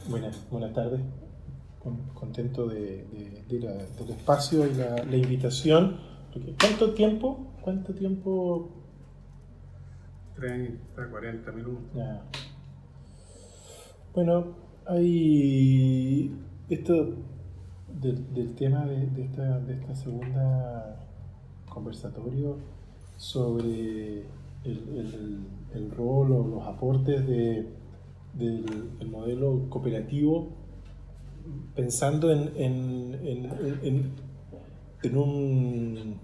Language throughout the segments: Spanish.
Bueno, buenas tardes. Contento del espacio y la invitación. ¿Cuánto tiempo? 30, 40 minutos. Ya. Bueno, hay esto del tema de esta segunda conversatorio sobre el rol o los aportes del modelo cooperativo, pensando en un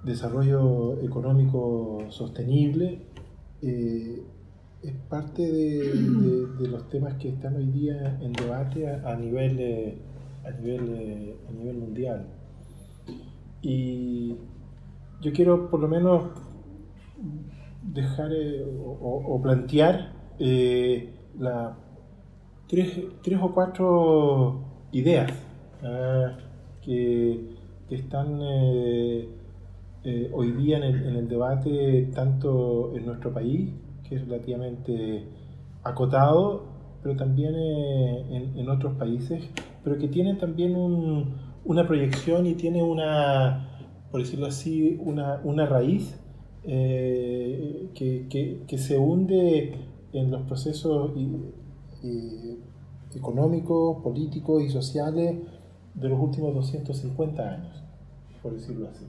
desarrollo económico sostenible. Es parte de los temas que están hoy día en debate a nivel mundial. Y yo quiero por lo menos dejar o plantear tres o cuatro ideas que están hoy día en el debate, tanto en nuestro país, que es relativamente acotado, pero también en otros países, pero que tienen también una proyección y tiene por decirlo así, una raíz que se hunde en los procesos económicos, políticos y sociales de los últimos 250 años, por decirlo así,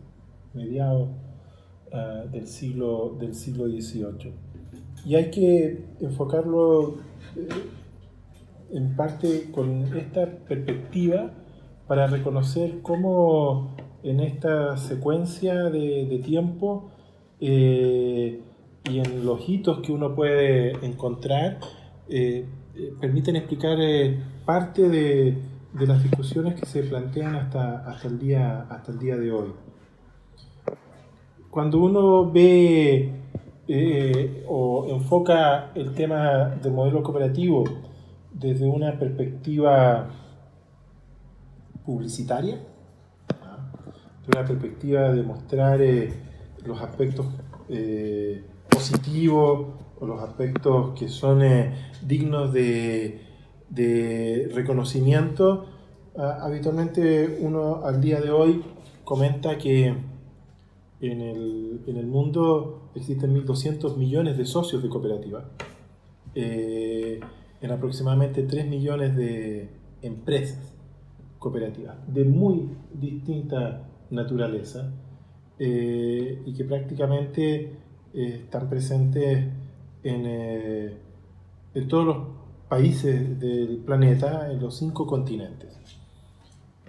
mediados del siglo XVIII. Y hay que enfocarlo en parte con esta perspectiva para reconocer cómo en esta secuencia de tiempo y en los hitos que uno puede encontrar permiten explicar parte de las discusiones que se plantean hasta el día de hoy. Cuando uno ve o enfoca el tema del modelo cooperativo desde una perspectiva publicitaria, de una perspectiva de mostrar los aspectos positivos o los aspectos que son dignos de reconocimiento, habitualmente uno al día de hoy comenta que en el mundo existen 1.200 millones de socios de cooperativas, en aproximadamente 3 millones de empresas cooperativas de muy distinta naturaleza y que prácticamente están presentes en todos los países del planeta, en los 5 continentes.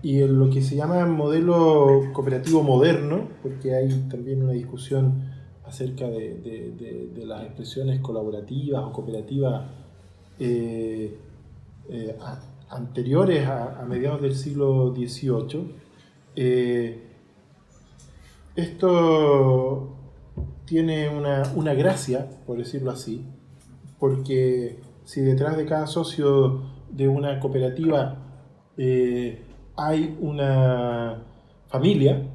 Y en lo que se llama modelo cooperativo moderno, porque hay también una discusión acerca de las expresiones colaborativas o cooperativas anteriores a mediados del siglo XVIII, esto tiene una gracia, por decirlo así, porque si detrás de cada socio de una cooperativa hay una familia,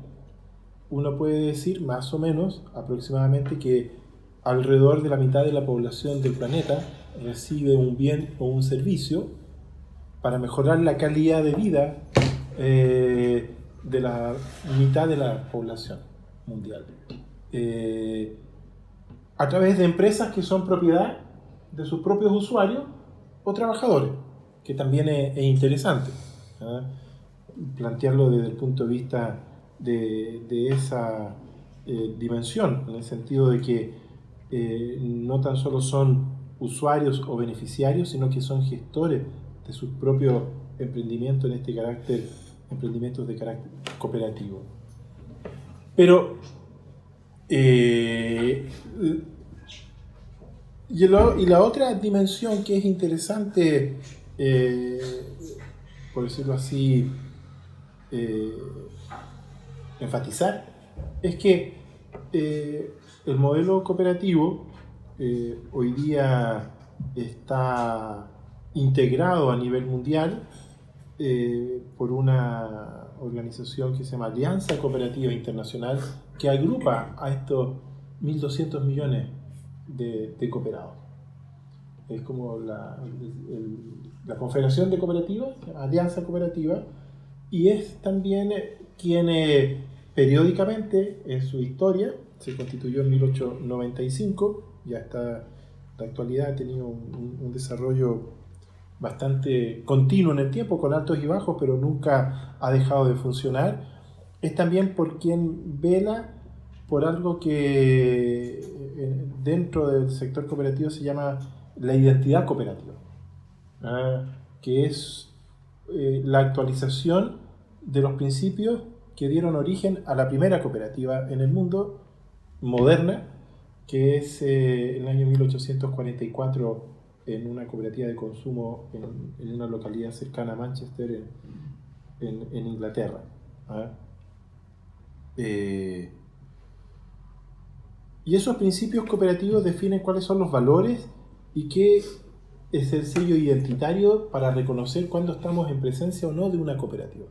uno puede decir más o menos aproximadamente que alrededor de la mitad de la población del planeta recibe un bien o un servicio para mejorar la calidad de vida de la mitad de la población mundial, a través de empresas que son propiedad de sus propios usuarios o trabajadores, que también es interesante plantearlo desde el punto de vista de esa dimensión, en el sentido de que no tan solo son usuarios o beneficiarios, sino que son gestores de sus propios emprendimientos, emprendimientos de carácter cooperativo. Pero y la otra dimensión que es interesante, por decirlo así, enfatizar, es que el modelo cooperativo hoy día está integrado a nivel mundial por una organización que se llama Alianza Cooperativa Internacional, que agrupa a estos 1.200 millones de cooperados. es como la Confederación de Cooperativas, Alianza Cooperativa, y es también quien periódicamente en su historia, se constituyó en 1895, ya está, la actualidad ha tenido un desarrollo bastante continuo en el tiempo, con altos y bajos, pero nunca ha dejado de funcionar. Es también por quien vela por algo que dentro del sector cooperativo se llama la identidad cooperativa, que es la actualización de los principios que dieron origen a la primera cooperativa en el mundo moderna, que es en el año 1844 en una cooperativa de consumo en una localidad cercana a Manchester, en Inglaterra. Y esos principios cooperativos definen cuáles son los valores y qué es el sello identitario para reconocer cuándo estamos en presencia o no de una cooperativa.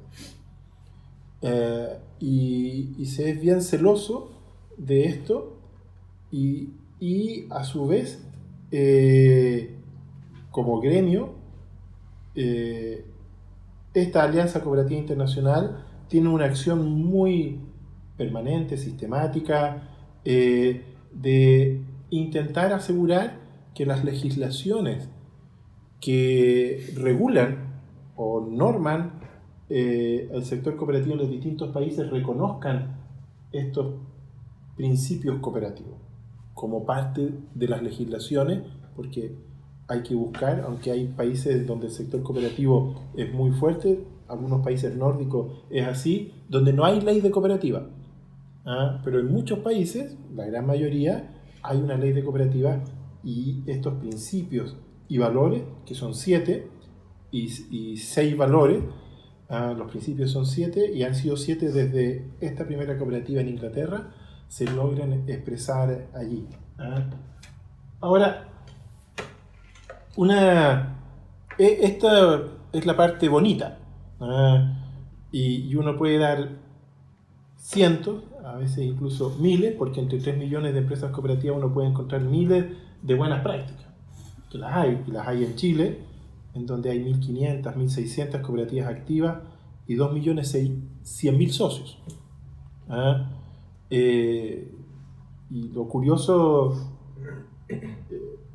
Y se es bien celoso de esto y a su vez como gremio esta Alianza Cooperativa Internacional tiene una acción muy permanente, sistemática, de intentar asegurar que las legislaciones que regulan o norman el sector cooperativo en los distintos países reconozcan estos principios cooperativos como parte de las legislaciones, porque hay que buscar, aunque hay países donde el sector cooperativo es muy fuerte, algunos países nórdicos es así, donde no hay ley de cooperativa. Pero en muchos países, la gran mayoría, hay una ley de cooperativa y estos principios y valores, que son 7 y 6 valores, los principios son 7 y han sido 7 desde esta primera cooperativa en Inglaterra, se logran expresar allí. Ahora, esta es la parte bonita, y uno puede dar cientos, a veces incluso miles, porque entre 3 millones de empresas cooperativas uno puede encontrar miles de buenas prácticas, que las hay en Chile, en donde hay 1.500, 1.600 cooperativas activas y 2.100.000 socios. Y lo curioso,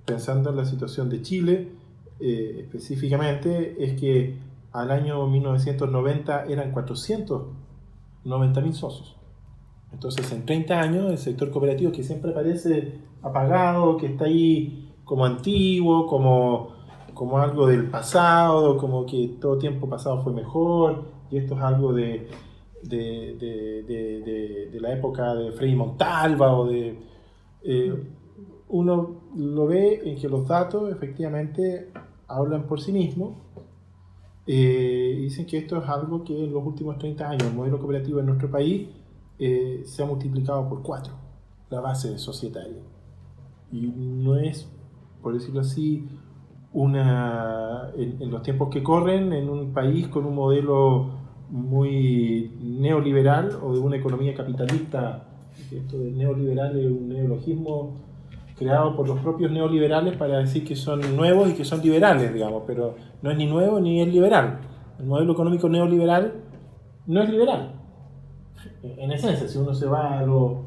pensando en la situación de Chile específicamente, es que al año 1990 eran 490.000 socios. Entonces, en 30 años, el sector cooperativo, que siempre parece apagado, que está ahí como antiguo, como algo del pasado, como que todo tiempo pasado fue mejor, y esto es algo de la época de Frei Montalva, uno lo ve en que los datos efectivamente hablan por sí mismos. Dicen que esto es algo que en los últimos 30 años el modelo cooperativo en nuestro país se ha multiplicado por 4, la base societaria, y no es, por decirlo así, en los tiempos que corren, en un país con un modelo muy neoliberal o de una economía capitalista. Esto de neoliberal es un neologismo creado por los propios neoliberales para decir que son nuevos y que son liberales, digamos, pero no es ni nuevo ni es liberal. El modelo económico neoliberal no es liberal. En esencia, si uno se va a lo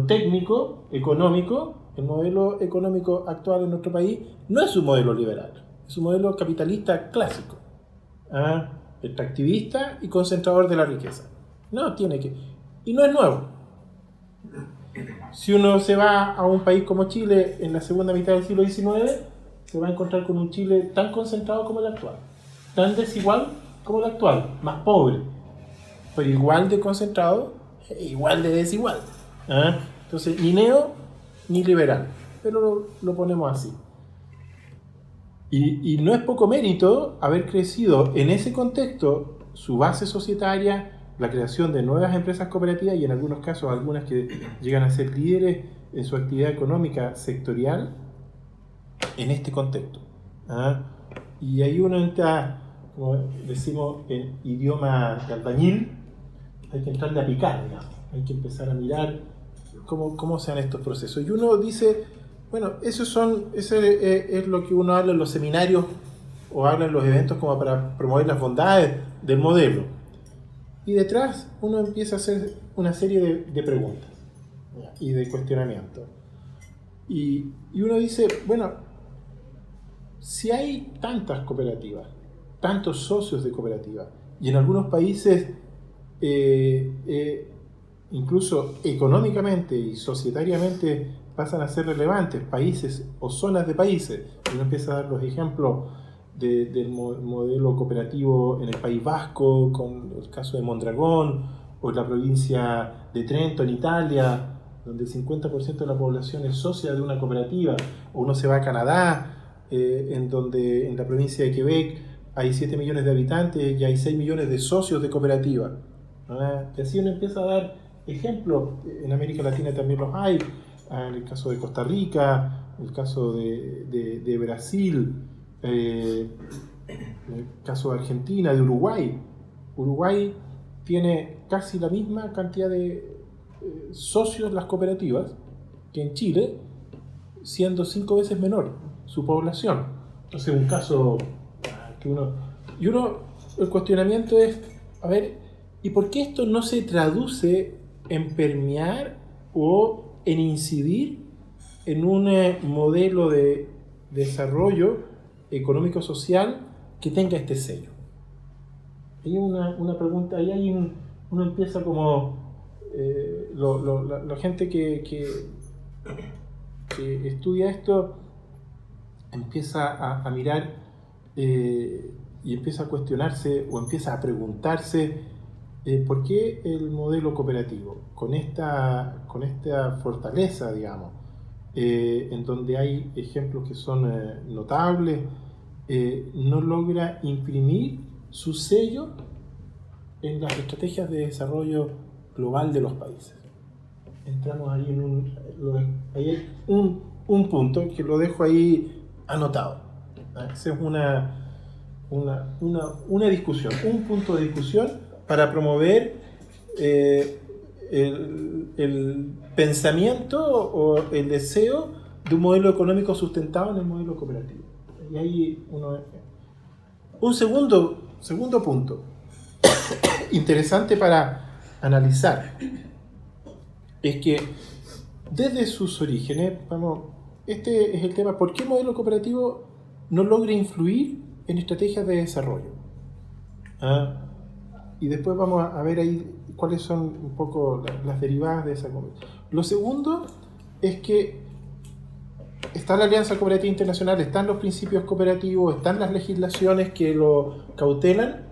técnico, económico, el modelo económico actual en nuestro país no es un modelo liberal, es un modelo capitalista clásico, extractivista y concentrador de la riqueza. Y no es nuevo. Si uno se va a un país como Chile en la segunda mitad del siglo XIX, se va a encontrar con un Chile tan concentrado como el actual, tan desigual como el actual, más pobre, pero igual de concentrado e igual de desigual. Entonces, ni neo ni liberal, pero lo ponemos así. Y no es poco mérito haber crecido en ese contexto, su base societaria, la creación de nuevas empresas cooperativas y en algunos casos algunas que llegan a ser líderes en su actividad económica sectorial en este contexto. Y ahí uno entra, como decimos en idioma de albañil, hay que entrarle a picar, digamos. Hay que empezar a mirar cómo se dan estos procesos. Y uno dice, Bueno, ese es lo que uno habla en los seminarios o habla en los eventos como para promover las bondades del modelo. Y detrás uno empieza a hacer una serie de preguntas y de cuestionamientos. Y uno dice, bueno, si hay tantas cooperativas, tantos socios de cooperativas, y en algunos países incluso económicamente y societariamente pasan a ser relevantes, países o zonas de países, y uno empieza a dar los ejemplos del modelo cooperativo en el País Vasco, con el caso de Mondragón, o en la provincia de Trento, en Italia, donde el 50% de la población es socia de una cooperativa, o uno se va a Canadá, en donde en la provincia de Quebec hay 7 millones de habitantes y hay 6 millones de socios de cooperativa. Y así uno empieza a dar ejemplos. En América Latina también los hay, en el caso de Costa Rica, en el caso de Brasil, en el caso de Argentina, de Uruguay. Uruguay tiene casi la misma cantidad de socios las cooperativas que en Chile, siendo 5 veces menor su población. Entonces un caso que el cuestionamiento es, a ver, ¿y por qué esto no se traduce en permear o en incidir en un modelo de desarrollo económico-social que tenga este sello? Hay una pregunta, ahí uno empieza como la gente que estudia esto empieza a mirar y empieza a cuestionarse o empieza a preguntarse ¿por qué el modelo cooperativo, con esta fortaleza, digamos, en donde hay ejemplos que son notables, no logra imprimir su sello en las estrategias de desarrollo global de los países? Entramos ahí hay un punto que lo dejo ahí anotado. Esa es una discusión, un punto de discusión para promover el pensamiento o el deseo de un modelo económico sustentado en el modelo cooperativo. Y ahí un segundo punto interesante para analizar es que desde sus orígenes, este es el tema, ¿por qué el modelo cooperativo no logra influir en estrategias de desarrollo? Y después vamos a ver ahí cuáles son un poco las derivadas de esa conversación. Lo segundo es que está la Alianza Cooperativa Internacional, están los principios cooperativos, están las legislaciones que lo cautelan,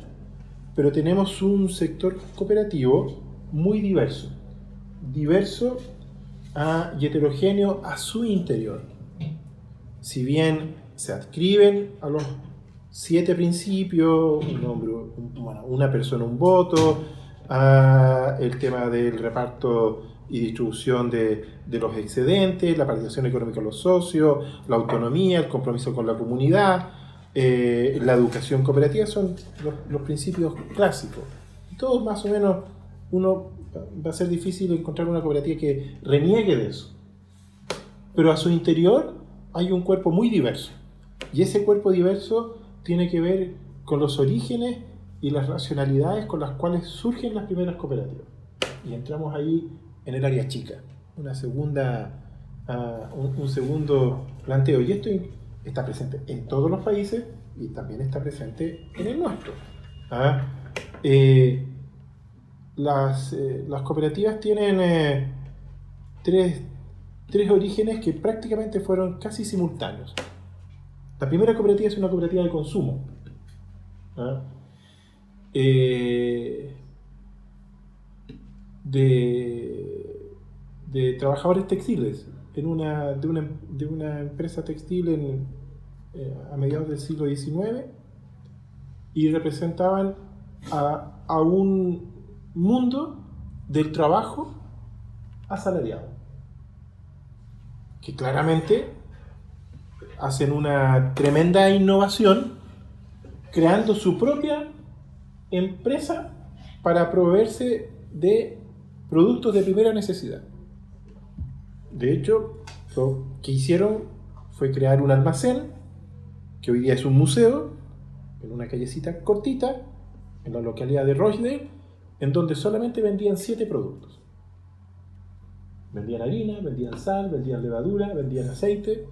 pero tenemos un sector cooperativo muy diverso y heterogéneo a su interior. Si bien se adscriben a los 7 principios, una persona, un voto, el tema del reparto y distribución de los excedentes, la participación económica de los socios, la autonomía, el compromiso con la comunidad, la educación cooperativa, son los principios clásicos. Todos más o menos, va a ser difícil encontrar una cooperativa que reniegue de eso. Pero a su interior hay un cuerpo muy diverso. Y ese cuerpo diverso tiene que ver con los orígenes y las racionalidades con las cuales surgen las primeras cooperativas. Y entramos ahí en el área chica, un segundo planteo. Y esto está presente en todos los países y también está presente en el nuestro. Las cooperativas tienen tres orígenes que prácticamente fueron casi simultáneos. La primera cooperativa es una cooperativa de consumo. De trabajadores textiles de una empresa textil a mediados del siglo XIX, y representaban a un mundo del trabajo asalariado, que claramente hacen una tremenda innovación creando su propia empresa para proveerse de productos de primera necesidad. De hecho, Lo que hicieron fue crear un almacén, que hoy día es un museo, en una callecita cortita, en la localidad de Rochdale, en donde solamente vendían 7 productos. Vendían harina, vendían sal, vendían levadura, vendían aceite,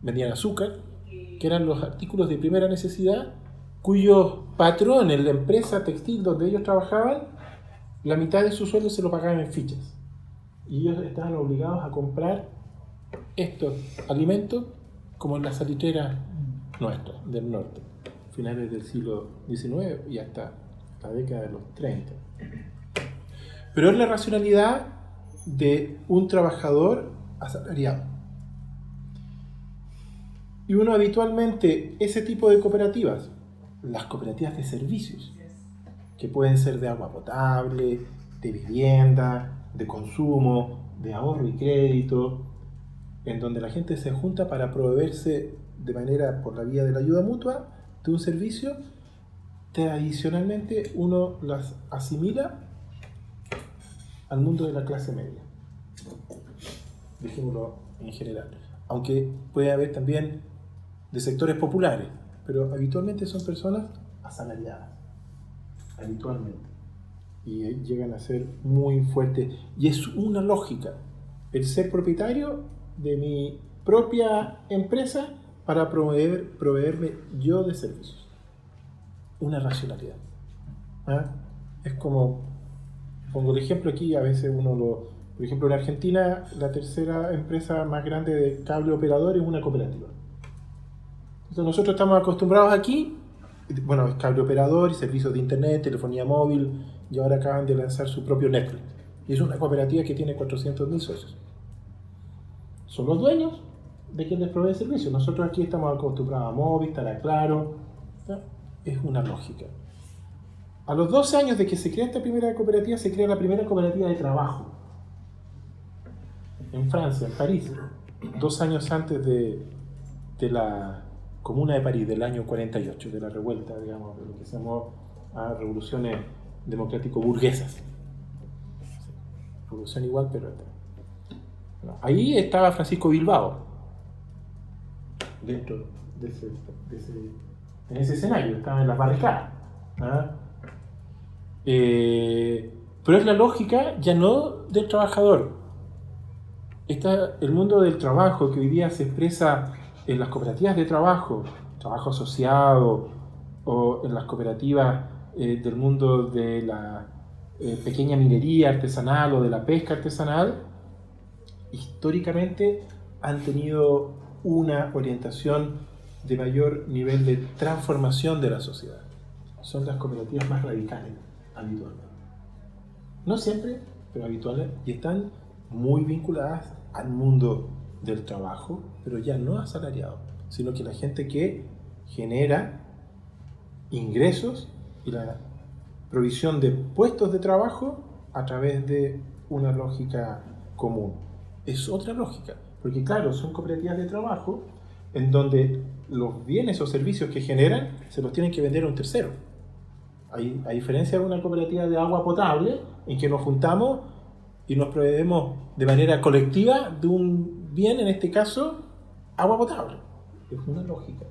vendían azúcar, que eran los artículos de primera necesidad, cuyos patrones en la empresa textil donde ellos trabajaban, la mitad de su sueldo se lo pagaban en fichas. Y ellos estaban obligados a comprar estos alimentos como en las salitreras nuestras, del norte, finales del siglo XIX y hasta la década de los 30. Pero es la racionalidad de un trabajador asalariado. Y uno habitualmente, ese tipo de cooperativas, las cooperativas de servicios, que pueden ser de agua potable, de vivienda, de consumo, de ahorro y crédito, en donde la gente se junta para proveerse de manera, por la vía de la ayuda mutua, de un servicio, tradicionalmente uno las asimila al mundo de la clase media, dejémoslo en general, aunque puede haber también de sectores populares, pero habitualmente son personas asalariadas, habitualmente, y llegan a ser muy fuertes, y es una lógica el ser propietario de mi propia empresa para proveerme yo de servicios, una racionalidad. Es como, pongo el ejemplo aquí, a veces por ejemplo en Argentina la tercera empresa más grande de cable operador es una cooperativa. Entonces nosotros estamos acostumbrados aquí, bueno, es cable operador y servicios de internet, telefonía móvil, y ahora acaban de lanzar su propio Netflix. Y es una cooperativa que tiene 400.000 socios. Son los dueños de quien les provee servicios. Nosotros aquí estamos acostumbrados a Movistar, a Claro. Es una lógica. A los 12 años de que se crea esta primera cooperativa, se crea la primera cooperativa de trabajo. En Francia, en París, 2 años antes de la Comuna de París, del año 48, de la revuelta, digamos, de lo que se llamó revoluciones democrático-burguesas. Revolución igual, pero bueno, ahí estaba Francisco Bilbao, dentro en ese escenario, estaba en las barricadas. Pero es la lógica ya no del trabajador. Está el mundo del trabajo que hoy día se expresa en las cooperativas de trabajo asociado, o en las cooperativas del mundo de la pequeña minería artesanal o de la pesca artesanal, históricamente han tenido una orientación de mayor nivel de transformación de la sociedad. Son las cooperativas más radicales, habitualmente. No siempre, pero habitualmente, y están muy vinculadas al mundo del trabajo, pero ya no asalariado, sino que la gente que genera ingresos y la provisión de puestos de trabajo a través de una lógica común. Es otra lógica, porque claro, son cooperativas de trabajo en donde los bienes o servicios que generan se los tienen que vender a un tercero. A diferencia de una cooperativa de agua potable, en que nos juntamos y nos proveemos de manera colectiva de un bien, en este caso, agua potable. Es una lógica.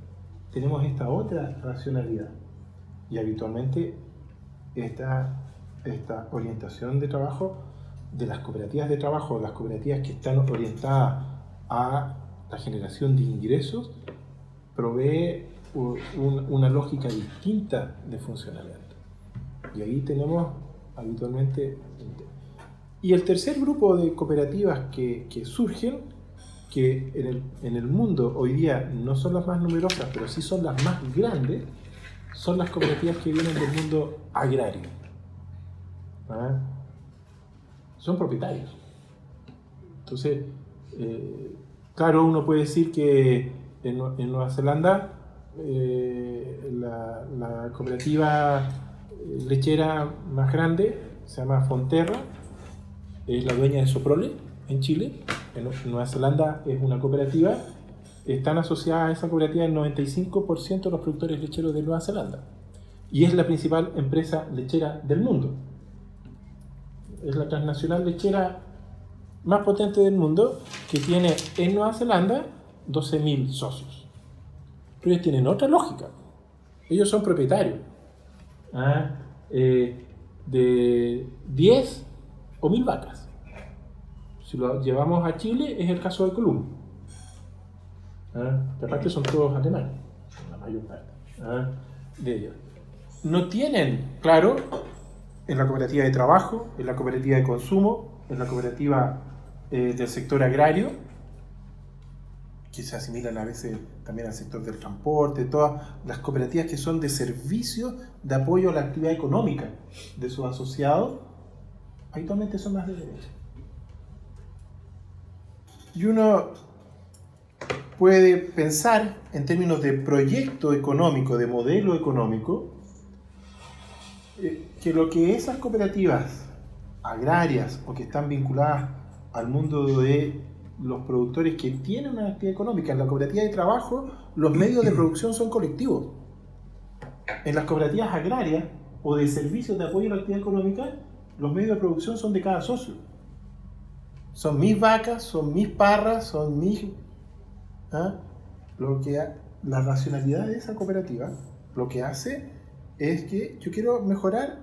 Tenemos esta otra racionalidad. Y habitualmente esta orientación de trabajo de las cooperativas de trabajo, las cooperativas que están orientadas a la generación de ingresos, provee una lógica distinta de funcionamiento. Y ahí tenemos habitualmente. Y el tercer grupo de cooperativas que surgen, que en el mundo hoy día no son las más numerosas, pero sí son las más grandes, son las cooperativas que vienen del mundo agrario. Son propietarios. Entonces, claro, uno puede decir que en Nueva Zelanda la cooperativa lechera más grande se llama Fonterra, es la dueña de Soprole en Chile. En Nueva Zelanda es una cooperativa, están asociadas a esa cooperativa el 95% de los productores lecheros de Nueva Zelanda, y es la principal empresa lechera del mundo. Es la transnacional lechera más potente del mundo, que tiene en Nueva Zelanda 12.000 socios. Pero ellos tienen otra lógica. Ellos son propietarios de 10 o 1.000 vacas. Si lo llevamos a Chile, es el caso de Colum. Que aparte son todos alemanes, la mayor parte de ellos. No tienen, claro, en la cooperativa de trabajo, en la cooperativa de consumo, en la cooperativa del sector agrario, que se asimilan a veces también al sector del transporte, todas las cooperativas que son de servicio de apoyo a la actividad económica de sus asociados, habitualmente son más de derecha. Y uno puede pensar en términos de proyecto económico, de modelo económico, que lo que esas cooperativas agrarias o que están vinculadas al mundo de los productores que tienen una actividad económica, en la cooperativa de trabajo los medios de producción son colectivos. En las cooperativas agrarias o de servicios de apoyo a la actividad económica, los medios de producción son de cada socio. Son mis vacas, son mis parras, son mis... La racionalidad de esa cooperativa lo que hace es que yo quiero mejorar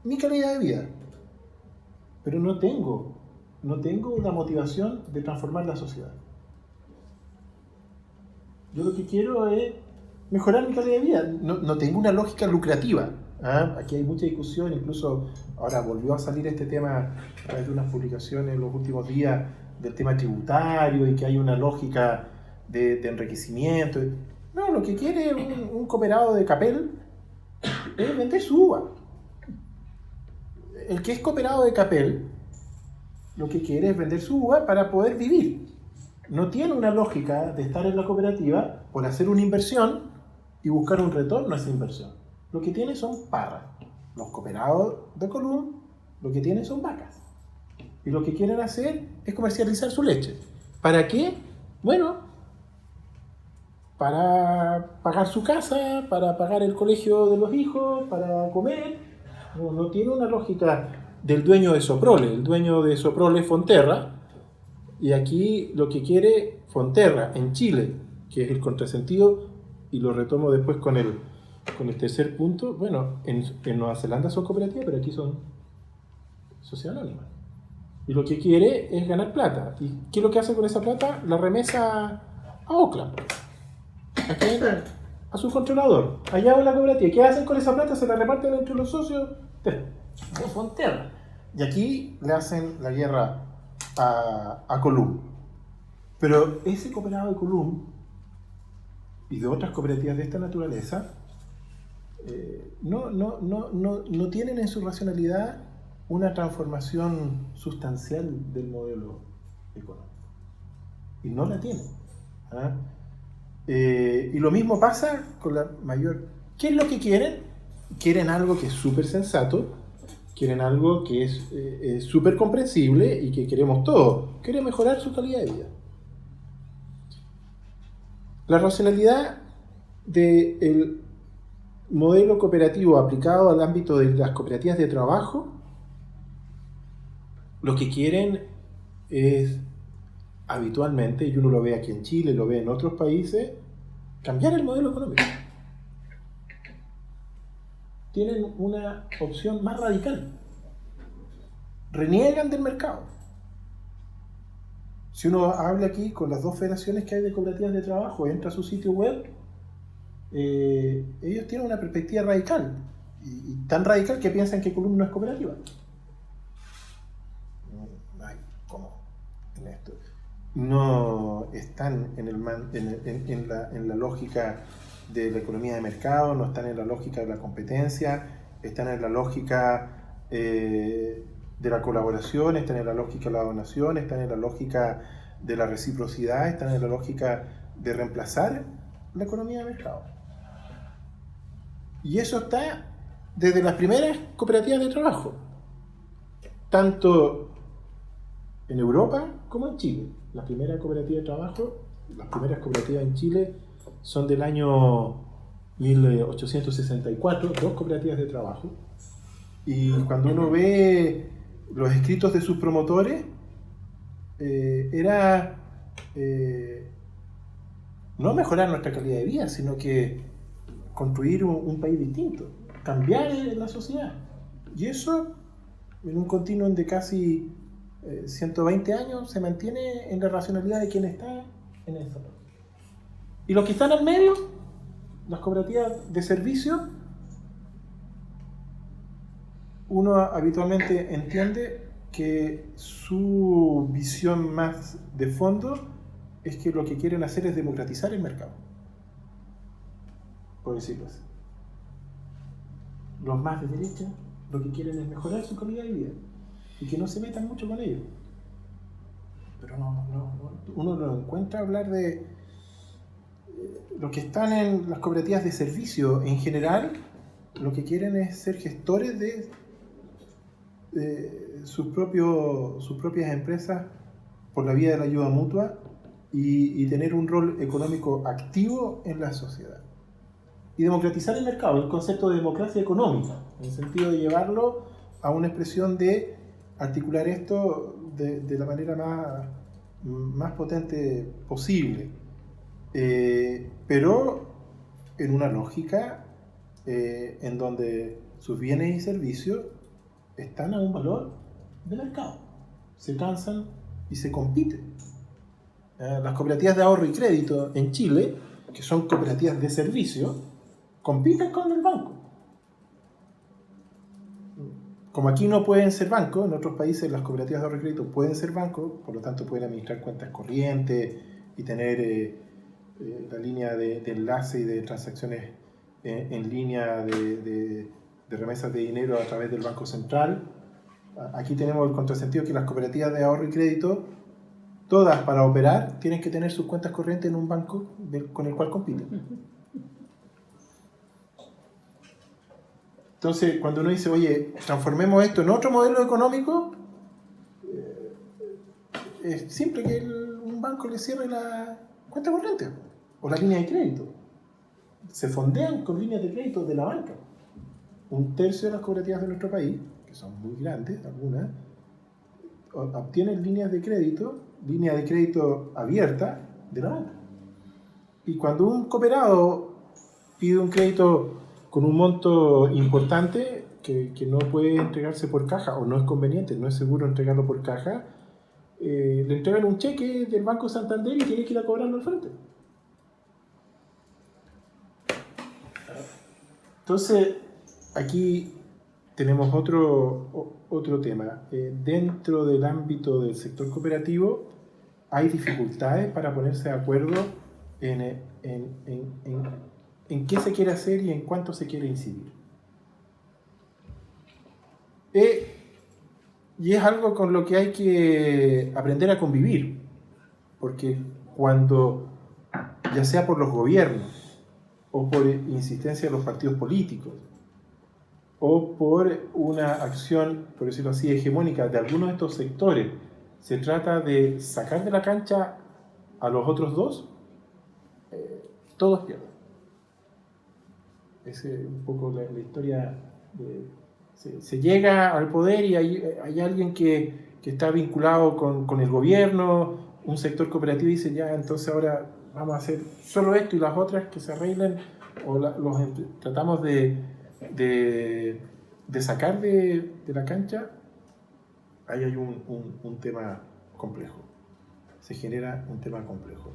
mi calidad de vida, pero no tengo la motivación de transformar la sociedad. Yo lo que quiero es mejorar mi calidad de vida, no tengo una lógica lucrativa. Aquí hay mucha discusión, incluso ahora volvió a salir este tema a través de unas publicaciones en los últimos días del tema tributario y que hay una lógica de enriquecimiento. No, lo que quiere un cooperado de Capel es vender su uva. El que es cooperado de Capel lo que quiere es vender su uva para poder vivir. No tiene una lógica de estar en la cooperativa por hacer una inversión y buscar un retorno a esa inversión. Lo que tiene son parras. Los cooperados de Colum lo que tienen son vacas. Y lo que quieren hacer es comercializar su leche. ¿Para qué? Bueno, para pagar su casa, para pagar el colegio de los hijos, para comer. No tiene una lógica del dueño de Soprole. El dueño de Soprole es Fonterra. Y aquí lo que quiere Fonterra en Chile, que es el contrasentido, y lo retomo después con el tercer punto. Bueno, en Nueva Zelanda son cooperativas, pero aquí son sociedad anónima. Y lo que quiere es ganar plata. ¿Y qué es lo que hace con esa plata? La remesa a Oakland. Aquí a su controlador. Allá va la cooperativa. ¿Qué hacen con esa plata? Se la reparten entre los socios de Fonterra. Y aquí le hacen la guerra a Colum. Pero ese cooperado de Colum y de otras cooperativas de esta naturaleza no tienen en su racionalidad una transformación sustancial del modelo económico. Y no la tienen. Y lo mismo pasa con la mayor... ¿Qué es lo que quieren? Quieren algo que es súper sensato, quieren algo que es súper comprensible y que queremos todos. Quieren mejorar su calidad de vida. La racionalidad del modelo cooperativo aplicado al ámbito de las cooperativas de trabajo, lo que quieren es habitualmente, y uno lo ve aquí en Chile, lo ve en otros países, cambiar el modelo económico. Tienen una opción más radical. Reniegan del mercado. Si uno habla aquí con las dos federaciones que hay de cooperativas de trabajo, entra a su sitio web, ellos tienen una perspectiva radical. Y tan radical que piensan que Colum no es cooperativa. Ay, ¿cómo? En esto. No están en la lógica de la economía de mercado, no están en la lógica de la competencia, están en la lógica de la colaboración, están en la lógica de la donación, están en la lógica de la reciprocidad, están en la lógica de reemplazar la economía de mercado. Y eso está desde las primeras cooperativas de trabajo, tanto en Europa como en Chile. La primera cooperativa de trabajo, las primeras cooperativas en Chile son del año 1864, dos cooperativas de trabajo. Y cuando uno ve los escritos de sus promotores, era no mejorar nuestra calidad de vida, sino que construir un país distinto, cambiar la sociedad. Y eso, en un continuum de casi 120 años, se mantiene en la racionalidad de quien está en eso. Y los que están al medio, las cooperativas de servicio, uno habitualmente entiende que su visión más de fondo es que lo que quieren hacer es democratizar el mercado, por decirlo así. Los más de derecha lo que quieren es mejorar su calidad de vida y que no se metan mucho con ellos. Pero uno no encuentra hablar de los que están en las cooperativas de servicio en general. Lo que quieren es ser gestores de sus propias empresas por la vía de la ayuda mutua y tener un rol económico activo en la sociedad. Y democratizar el mercado, el concepto de democracia económica, en el sentido de llevarlo a una expresión de articular esto de la manera más potente posible. Pero en una lógica en donde sus bienes y servicios están a un valor de mercado. Se transan y se compiten. Las cooperativas de ahorro y crédito en Chile, que son cooperativas de servicio, compiten con el banco. Como aquí no pueden ser bancos, en otros países las cooperativas de ahorro y crédito pueden ser bancos, por lo tanto pueden administrar cuentas corrientes y tener la línea de enlace y de transacciones en línea de remesas de dinero a través del Banco Central. Aquí tenemos el contrasentido que las cooperativas de ahorro y crédito, todas para operar, tienen que tener sus cuentas corrientes en un banco con el cual compiten. Entonces, cuando uno dice, oye, transformemos esto en otro modelo económico, es simple que un banco le cierre la cuenta corriente o la línea de crédito. Se fondean con líneas de crédito de la banca. Un tercio de las cooperativas de nuestro país, que son muy grandes, algunas, obtienen línea de crédito abierta de la banca. Y cuando un cooperado pide un crédito con un monto importante que no puede entregarse por caja o no es conveniente, no es seguro entregarlo por caja, le entregan un cheque del Banco Santander y tiene que ir a cobrarlo al frente. Entonces, aquí tenemos otro tema. Dentro del ámbito del sector cooperativo hay dificultades para ponerse de acuerdo en qué se quiere hacer y en cuánto se quiere incidir. Y es algo con lo que hay que aprender a convivir, porque cuando, ya sea por los gobiernos, o por insistencia de los partidos políticos, o por una acción, por decirlo así, hegemónica de algunos de estos sectores, se trata de sacar de la cancha a los otros dos, todos pierden. Es un poco la historia se llega al poder y hay alguien que está vinculado con el gobierno, un sector cooperativo, y dice, ya, entonces ahora vamos a hacer solo esto y las otras que se arreglen, o tratamos de sacar de la cancha. Ahí hay un tema complejo. Se genera un tema complejo.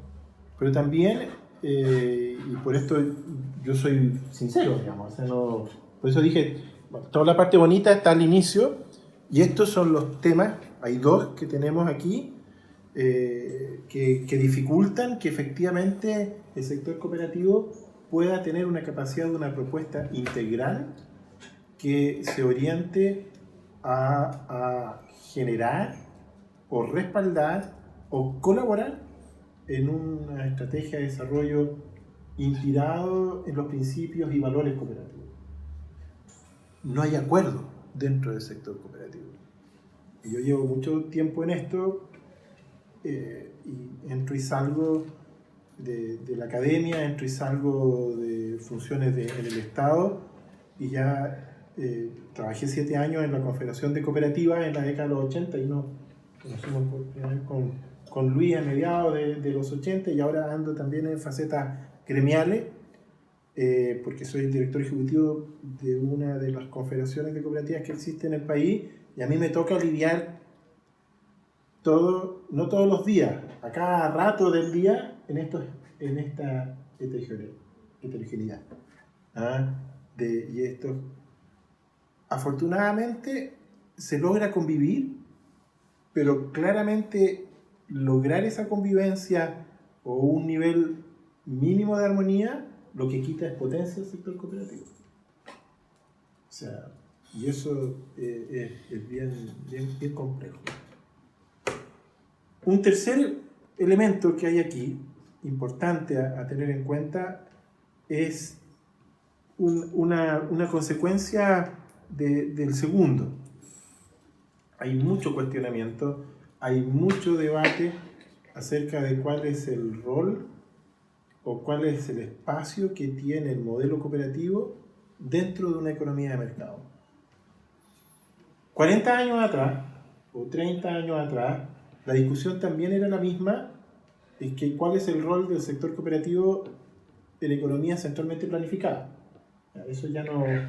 Pero también, y por esto yo soy sincero, digamos, o sea, por eso dije, toda la parte bonita está al inicio, y estos son los temas, hay dos que tenemos aquí, que dificultan que efectivamente el sector cooperativo pueda tener una capacidad de una propuesta integral que se oriente a generar o respaldar o colaborar en una estrategia de desarrollo inspirado en los principios y valores cooperativos. No hay acuerdo dentro del sector cooperativo. Y yo llevo mucho tiempo en esto, y entro y salgo de la academia, entro y salgo de funciones en el Estado, y ya trabajé 7 años en la Confederación de Cooperativas en la década de los 80 y no conocimos por primera vez con Luis a mediados de los 80 y ahora ando también en facetas gremiales, porque soy el director ejecutivo de una de las confederaciones de cooperativas que existe en el país y a mí me toca lidiar no todos los días, a cada rato del día en esta heterogeneidad. Y esto, afortunadamente, se logra convivir, pero claramente lograr esa convivencia o un nivel mínimo de armonía, lo que quita es potencia al sector cooperativo. O sea, y eso es bien complejo. Un tercer elemento que hay aquí, importante a tener en cuenta, es una consecuencia del segundo. Hay mucho cuestionamiento, hay mucho debate acerca de cuál es el rol o cuál es el espacio que tiene el modelo cooperativo dentro de una economía de mercado. 40 años atrás, o 30 años atrás, la discusión también era la misma, es que cuál es el rol del sector cooperativo en economía centralmente planificada. Eso ya no es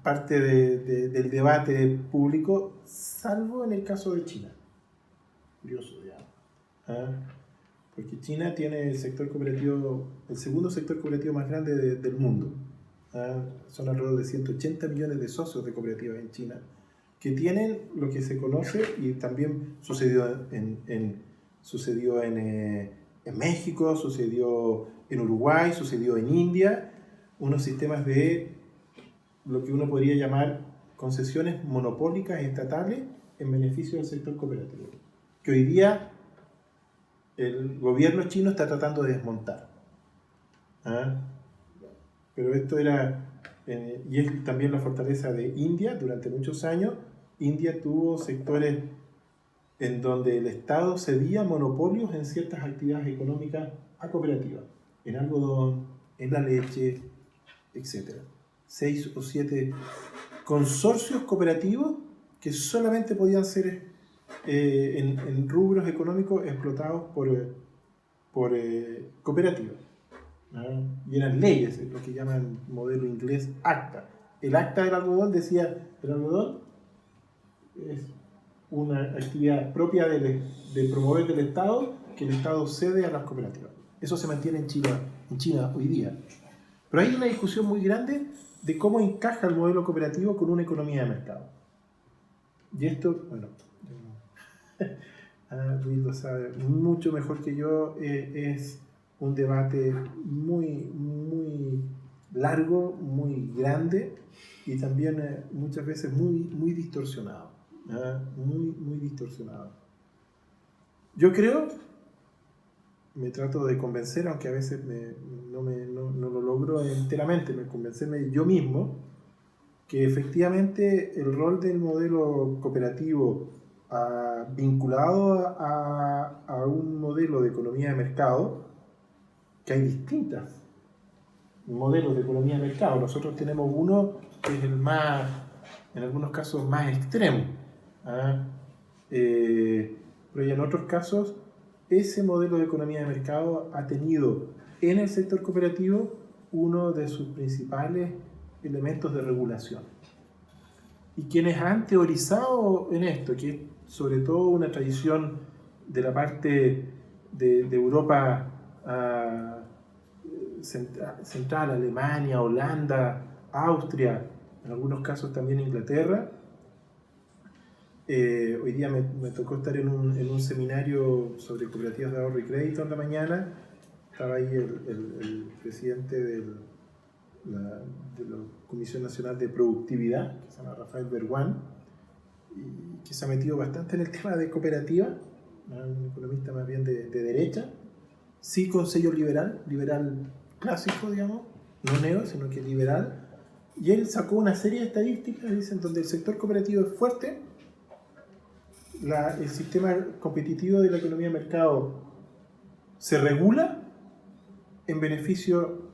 parte del debate público, salvo en el caso de China. Curioso, digamos. Porque China tiene el sector cooperativo, el segundo sector cooperativo más grande del mundo. Son alrededor de 180 millones de socios de cooperativas en China, que tienen lo que se conoce, y también sucedió en México, sucedió en Uruguay, sucedió en India, unos sistemas de lo que uno podría llamar concesiones monopólicas estatales en beneficio del sector cooperativo, que hoy día el gobierno chino está tratando de desmontar. Pero esto era, y es también la fortaleza de India. Durante muchos años, India tuvo sectores en donde el Estado cedía monopolios en ciertas actividades económicas a cooperativas, en algodón, en la leche, etc. 6 o 7 consorcios cooperativos que solamente podían ser en rubros económicos explotados por cooperativas. Y eran leyes, lo que llaman modelo inglés ACTA. El ACTA del algodón decía: el algodón es una actividad propia de promover del Estado, que el Estado cede a las cooperativas. Eso se mantiene en China hoy día. Pero hay una discusión muy grande de cómo encaja el modelo cooperativo con una economía de mercado. Y esto, bueno, Luis lo sabe mucho mejor que yo, es un debate muy largo, muy grande y también muchas veces muy distorsionado. Muy distorsionado. Yo creo, me trato de convencer, aunque a veces no lo logro enteramente, convencerme yo mismo, que efectivamente el rol del modelo cooperativo vinculado a un modelo de economía de mercado, que hay distintos modelos de economía de mercado. Nosotros tenemos uno que es el más, en algunos casos, más extremo. Pero en otros casos, ese modelo de economía de mercado ha tenido en el sector cooperativo uno de sus principales elementos de regulación. Y quienes han teorizado en esto, que es sobre todo una tradición de la parte de Europa central, Alemania, Holanda, Austria, en algunos casos también Inglaterra. Hoy día me tocó estar en un seminario sobre cooperativas de ahorro y crédito en la mañana. Estaba ahí el presidente de la Comisión Nacional de Productividad, que se llama Rafael Berguán, y que se ha metido bastante en el tema de cooperativa, un economista más bien de derecha, sí con sello liberal clásico, digamos, no neo, sino que liberal. Y él sacó una serie de estadísticas, dicen, donde el sector cooperativo es fuerte, el sistema competitivo de la economía de mercado se regula en beneficio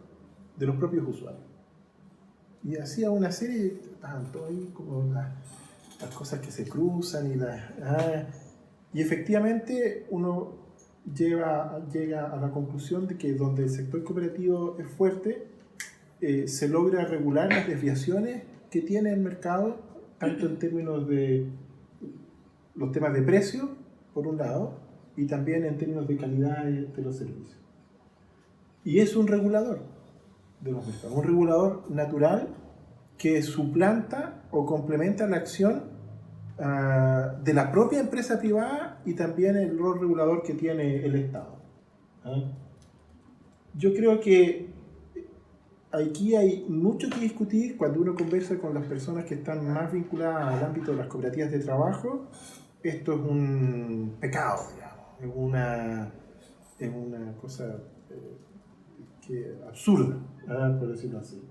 de los propios usuarios. Y hacía una serie, estaban todos ahí como las cosas que se cruzan y efectivamente uno llega a la conclusión de que donde el sector cooperativo es fuerte, se logra regular las desviaciones que tiene el mercado, tanto en términos de los temas de precio, por un lado, y también en términos de calidad de los servicios. Y es un regulador de los mercados, un regulador natural que suplanta o complementa la acción de la propia empresa privada y también el rol regulador que tiene el Estado. Yo creo que aquí hay mucho que discutir cuando uno conversa con las personas que están más vinculadas al ámbito de las cooperativas de trabajo. Esto es un pecado, digamos, es una cosa absurda, por decirlo así.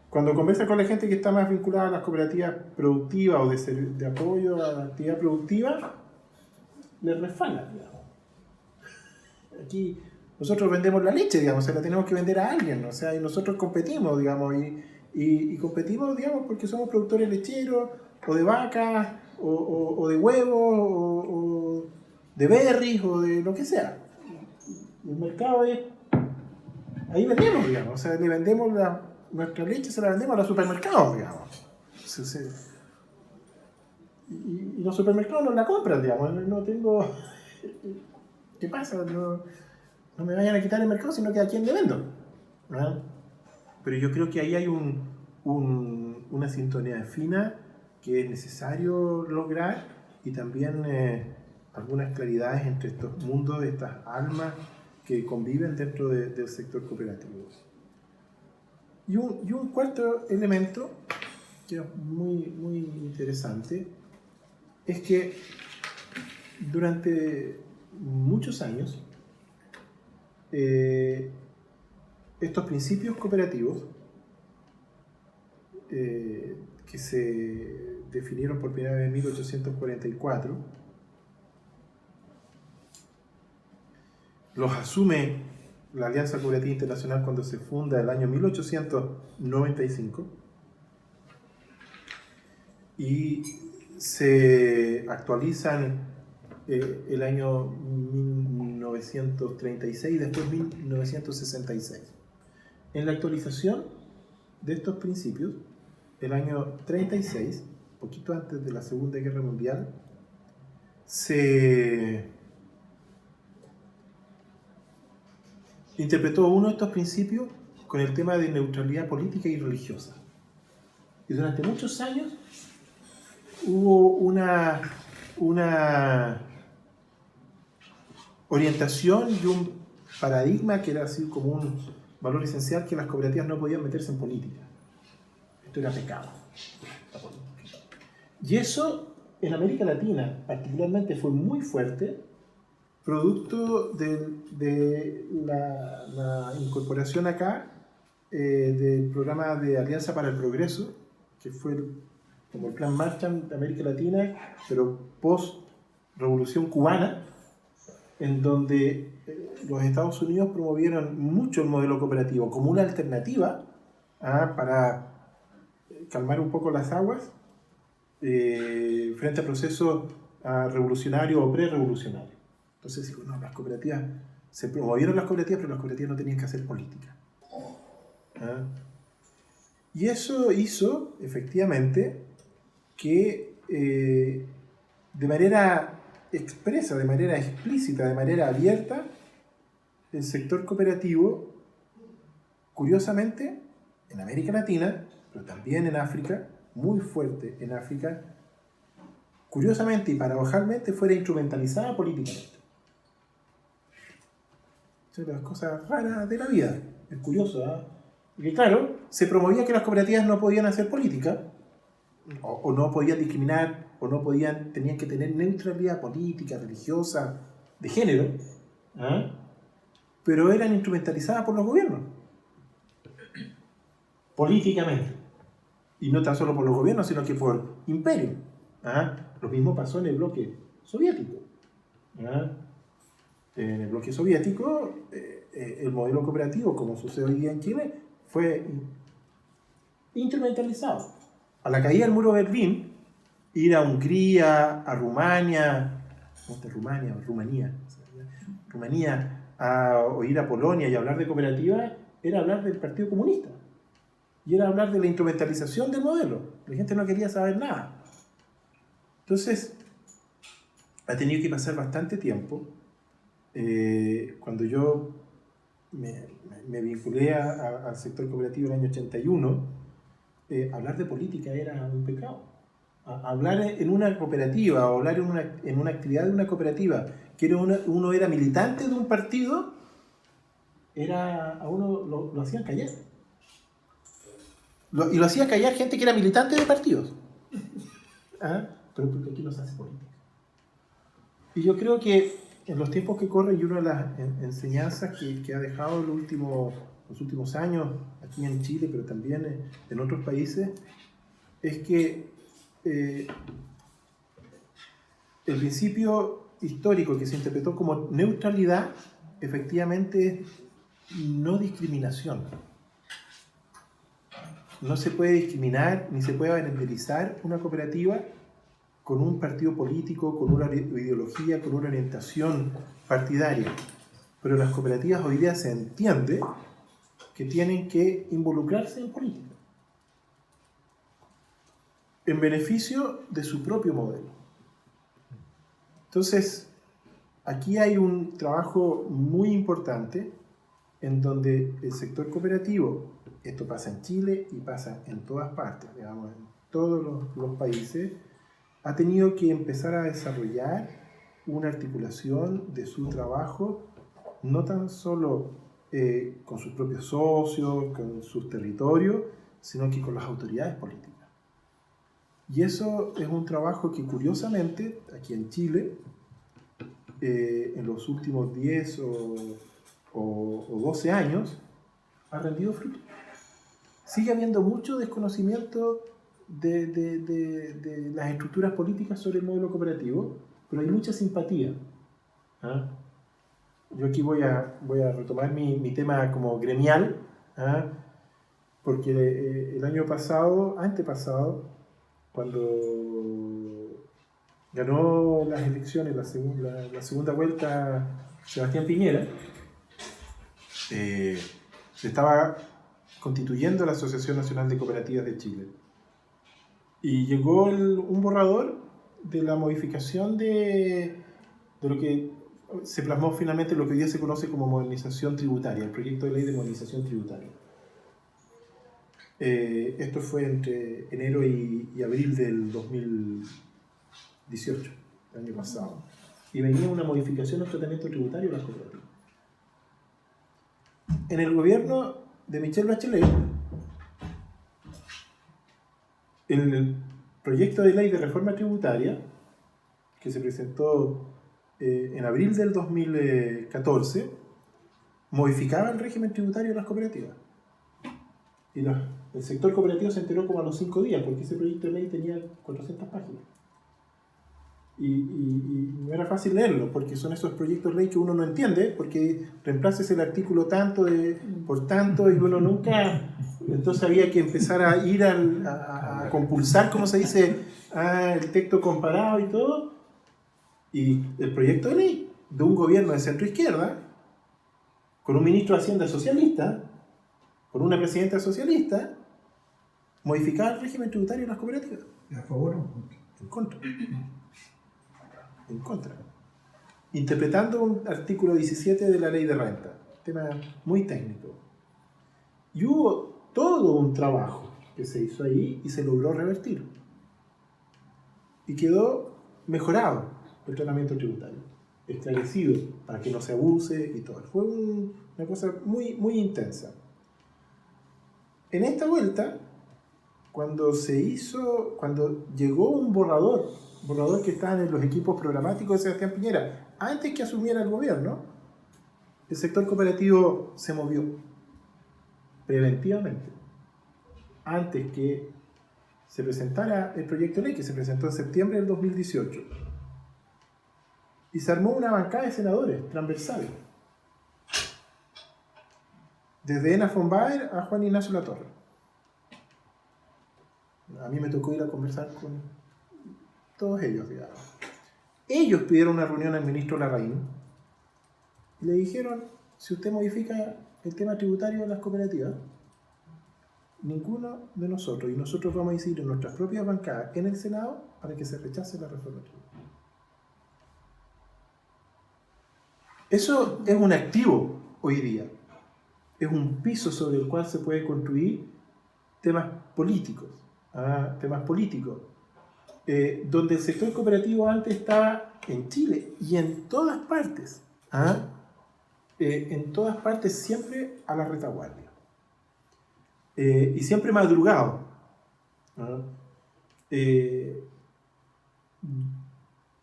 Cuando conversa con la gente que está más vinculada a las cooperativas productivas o de apoyo a la actividad productiva, les resfala, digamos. Aquí nosotros vendemos la leche, digamos, la tenemos que vender a alguien, o sea, y nosotros competimos, digamos, y competimos, digamos, porque somos productores lecheros, o de vacas, o de huevos, o de berries, o de lo que sea. El mercado es... Ahí vendemos, digamos, o sea, le vendemos nuestra leche, se la vendemos a los supermercados, digamos. Y los supermercados no la compran, digamos, no tengo... ¿Qué pasa? No me vayan a quitar el mercado, sino que a quién le vendo. ¿No? Pero yo creo que ahí hay una sintonía fina que es necesario lograr y también algunas claridades entre estos mundos, estas almas que conviven dentro del sector cooperativo. Y un cuarto elemento que es muy, muy interesante es que durante muchos años estos principios cooperativos que se definieron por primera vez en 1844 los asume la Alianza Cooperativa Internacional cuando se funda el año 1895 y se actualizan el año 1936 y después 1966. En la actualización de estos principios, el año 36, poquito antes de la Segunda Guerra Mundial, se interpretó uno de estos principios con el tema de neutralidad política y religiosa. Y durante muchos años hubo una orientación y un paradigma que era así como un valor esencial, que las cooperativas no podían meterse en política. Esto era pecado. Y eso en América Latina particularmente fue muy fuerte, producto de la incorporación acá del programa de Alianza para el Progreso, que fue como el Plan Marshall de América Latina, pero post-revolución cubana, en donde los Estados Unidos promovieron mucho el modelo cooperativo como una alternativa para calmar un poco las aguas frente a procesos revolucionarios o pre-revolucionarios. Entonces, no, las cooperativas, se promovieron las cooperativas, pero las cooperativas no tenían que hacer política. Y eso hizo, efectivamente, que de manera expresa, de manera explícita, de manera abierta, el sector cooperativo, curiosamente, en América Latina, pero también en África, muy fuerte en África, curiosamente y paradojalmente fuera instrumentalizada políticamente. Son las cosas raras de la vida. Es curioso, ¿eh? Porque claro, se promovía que las cooperativas no podían hacer política, o no podían discriminar, o no podían, tenían que tener neutralidad política, religiosa, de género, pero eran instrumentalizadas por los gobiernos, políticamente. Y no tan solo por los gobiernos, sino que por imperio. Lo mismo pasó en el bloque soviético. En el bloque soviético, el modelo cooperativo, como sucede hoy día en Chile, fue instrumentalizado. A la caída del muro de Berlín, ir a Hungría, a Rumania, o ir a Polonia y hablar de cooperativa, era hablar del Partido Comunista. Y era hablar de la instrumentalización del modelo. La gente no quería saber nada. Entonces, ha tenido que pasar bastante tiempo. Cuando yo me vinculé al sector cooperativo en el año 81, hablar de política era un pecado. Hablar en una cooperativa o hablar en una actividad de una cooperativa que uno era militante de un partido, a uno lo hacían callar. Y lo hacía callar gente que era militante de partidos. Pero porque aquí no se hace política. Y yo creo que en los tiempos que corren, y una de las enseñanzas que ha dejado los últimos años, aquí en Chile, pero también en otros países, es que el principio histórico que se interpretó como neutralidad, efectivamente es no discriminación. No se puede discriminar ni se puede banderizar una cooperativa con un partido político, con una ideología, con una orientación partidaria. Pero las cooperativas hoy día se entiende que tienen que involucrarse en política, en beneficio de su propio modelo. Entonces, aquí hay un trabajo muy importante en donde el sector cooperativo, esto pasa en Chile y pasa en todas partes, digamos, en todos los países, ha tenido que empezar a desarrollar una articulación de su trabajo, no tan solo con sus propios socios, con sus territorios, sino que con las autoridades políticas. Y eso es un trabajo que, curiosamente, aquí en Chile, en los últimos 10 o 12 años, ha rendido fruto. Sigue habiendo mucho desconocimiento de las estructuras políticas sobre el modelo cooperativo, pero hay mucha simpatía. Yo aquí voy a retomar mi tema como gremial, porque el año antepasado, cuando ganó las elecciones, la segunda vuelta, Sebastián Piñera, se estaba constituyendo la Asociación Nacional de Cooperativas de Chile. Y llegó un borrador de la modificación de lo que se plasmó finalmente en lo que hoy día se conoce como modernización tributaria, el proyecto de ley de modernización tributaria. Esto fue entre enero y abril del 2018, el año pasado. Y venía una modificación del tratamiento tributario de las cooperativas. En el gobierno de Michelle Bachelet, el proyecto de ley de reforma tributaria, que se presentó en abril del 2014, modificaba el régimen tributario de las cooperativas. Y el sector cooperativo se enteró como a los 5 días, porque ese proyecto de ley tenía 400 páginas. Y no era fácil leerlo, porque son esos proyectos de ley que uno no entiende, porque reemplazas el artículo tanto por tanto, y uno nunca... Entonces había que empezar a ir a compulsar, como se dice, el texto comparado y todo. Y el proyecto de ley de un gobierno de centro-izquierda, con un ministro de Hacienda socialista, con una presidenta socialista, modificaba el régimen tributario de las cooperativas. ¿A favor o en contra? En contra. En contra. Interpretando un artículo 17 de la ley de renta. Tema muy técnico. Y hubo todo un trabajo que se hizo ahí y se logró revertir. Y quedó mejorado el tratamiento tributario, esclarecido para que no se abuse y todo. Fue una cosa muy, muy intensa. En esta vuelta, cuando llegó un borrador que estaba en los equipos programáticos de Sebastián Piñera, antes que asumiera el gobierno, el sector cooperativo se movió preventivamente, antes que se presentara el proyecto de ley, que se presentó en septiembre del 2018. Y se armó una bancada de senadores transversales, desde Ena von Baer a Juan Ignacio Latorre. A mí me tocó ir a conversar todos ellos, digamos. Ellos pidieron una reunión al ministro Larraín y le dijeron, si usted modifica el tema tributario de las cooperativas, ninguno de nosotros, y nosotros vamos a incidir en nuestras propias bancadas en el Senado para que se rechace la reforma tributaria. Eso es un activo hoy día. Es un piso sobre el cual se puede construir temas políticos. Donde el sector cooperativo antes estaba en Chile y en todas partes. En todas partes siempre a la retaguardia. Y siempre madrugado.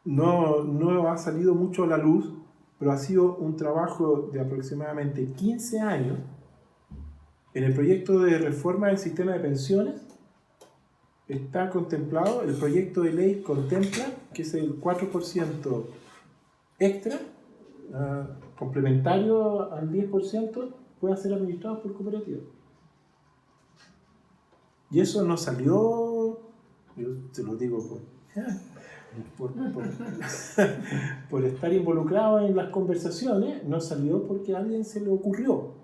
No ha salido mucho a la luz, pero ha sido un trabajo de aproximadamente 15 años en el proyecto de reforma del sistema de pensiones. Está contemplado, el proyecto de ley contempla que es el 4% extra, complementario al 10%, pueda ser administrado por cooperativas. Y eso no salió, yo te lo digo por estar involucrado en las conversaciones, no salió porque a alguien se le ocurrió.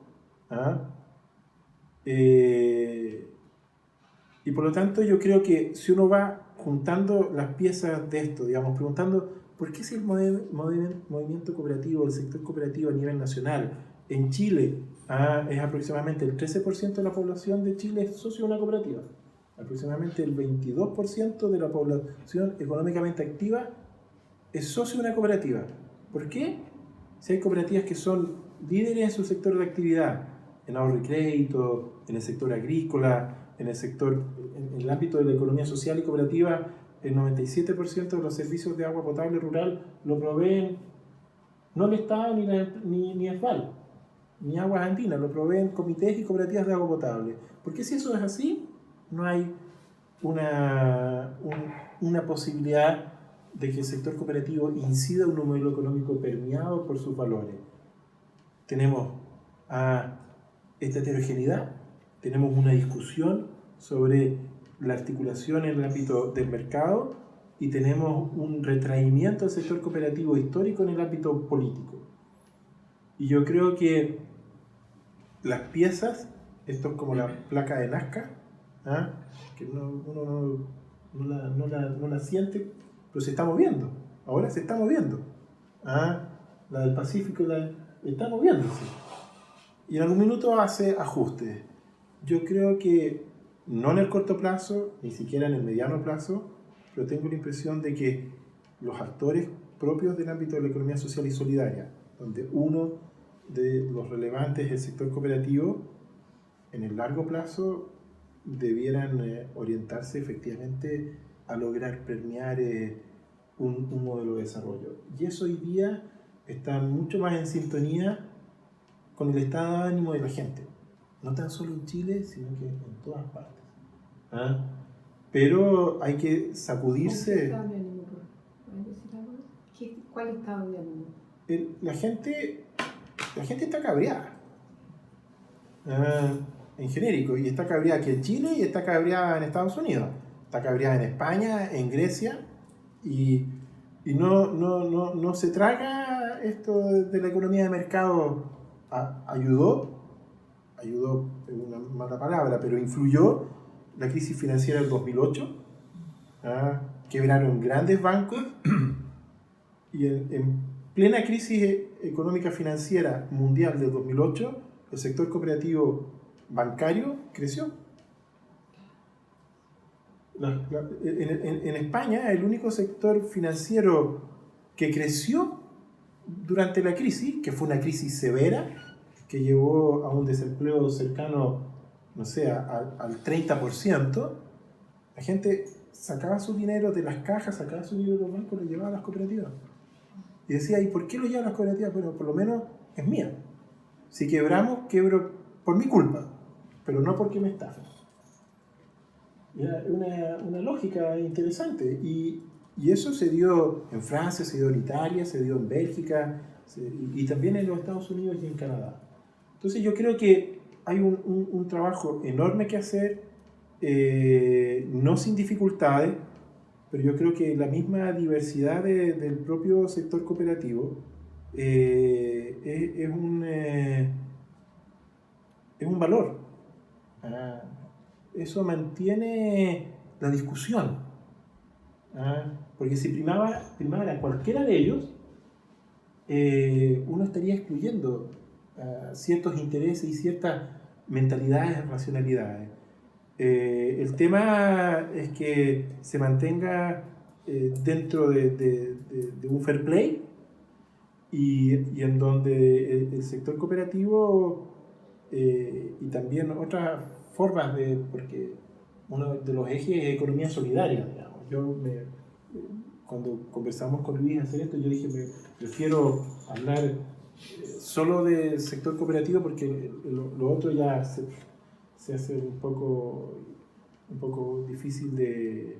Y por lo tanto yo creo que si uno va juntando las piezas de esto, digamos, preguntando por qué si el movimiento cooperativo, el sector cooperativo a nivel nacional, en Chile es aproximadamente el 13% de la población de Chile es socio de una cooperativa. Aproximadamente el 22% de la población económicamente activa es socio de una cooperativa. ¿Por qué? Si hay cooperativas que son líderes en su sector de actividad, en ahorro y crédito, en el sector agrícola, en el ámbito de la economía social y cooperativa, el 97% de los servicios de agua potable rural lo proveen no el Estado ni ESVAL, ni Aguas Andinas, lo proveen comités y cooperativas de agua potable. Porque si eso es así, no hay una posibilidad de que el sector cooperativo incida en un modelo económico permeado por sus valores. Tenemos esta heterogeneidad, tenemos una discusión sobre la articulación en el ámbito del mercado y tenemos un retraimiento del sector cooperativo histórico en el ámbito político. Y yo creo que las piezas, esto es como la placa de Nazca, que uno no la siente, pero se está moviendo. Ahora se está moviendo. La del Pacífico está moviéndose. Y en algún minuto hace ajustes. Yo creo que no en el corto plazo, ni siquiera en el mediano plazo, pero tengo la impresión de que los actores propios del ámbito de la economía social y solidaria, donde uno de los relevantes es el sector cooperativo, en el largo plazo debieran orientarse efectivamente a lograr permear un modelo de desarrollo. Y eso hoy día está mucho más en sintonía con el estado de ánimo de la gente. No tan solo en Chile, sino que en todas partes. Pero hay que sacudirse. ¿Cuál estado de ánimo? La gente está cabreada. En genérico. Y está cabreada aquí en Chile y está cabreada en Estados Unidos. Está cabreada en España, en Grecia. Y no se traga esto de la economía de mercado. Ayudó es una mala palabra, pero influyó la crisis financiera del 2008, quebraron grandes bancos y en plena crisis económica financiera mundial del 2008, el sector cooperativo bancario creció. En España, el único sector financiero que creció durante la crisis, que fue una crisis severa, que llevó a un desempleo cercano, no sé, al 30%, la gente sacaba su dinero de las cajas, sacaba su dinero de los bancos, lo llevaba a las cooperativas. Y decía, ¿y por qué lo llevan a las cooperativas? Bueno, por lo menos es mía. Si quebramos, quebro por mi culpa, pero no porque me estafen. Era una lógica interesante. Y eso se dio en Francia, se dio en Italia, se dio en Bélgica, y también en los Estados Unidos y en Canadá. Entonces yo creo que hay un trabajo enorme que hacer, no sin dificultades, pero yo creo que la misma diversidad del propio sector cooperativo es un valor. Eso mantiene la discusión. Porque si primara cualquiera de ellos, uno estaría excluyendo ciertos intereses y ciertas mentalidades, racionalidades. El tema es que se mantenga dentro de un fair play y en donde el sector cooperativo y también otras formas porque uno de los ejes es economía solidaria, digamos. Cuando conversamos con Luis hacer esto, yo dije, prefiero hablar solo del sector cooperativo porque lo otro ya se hace un poco difícil de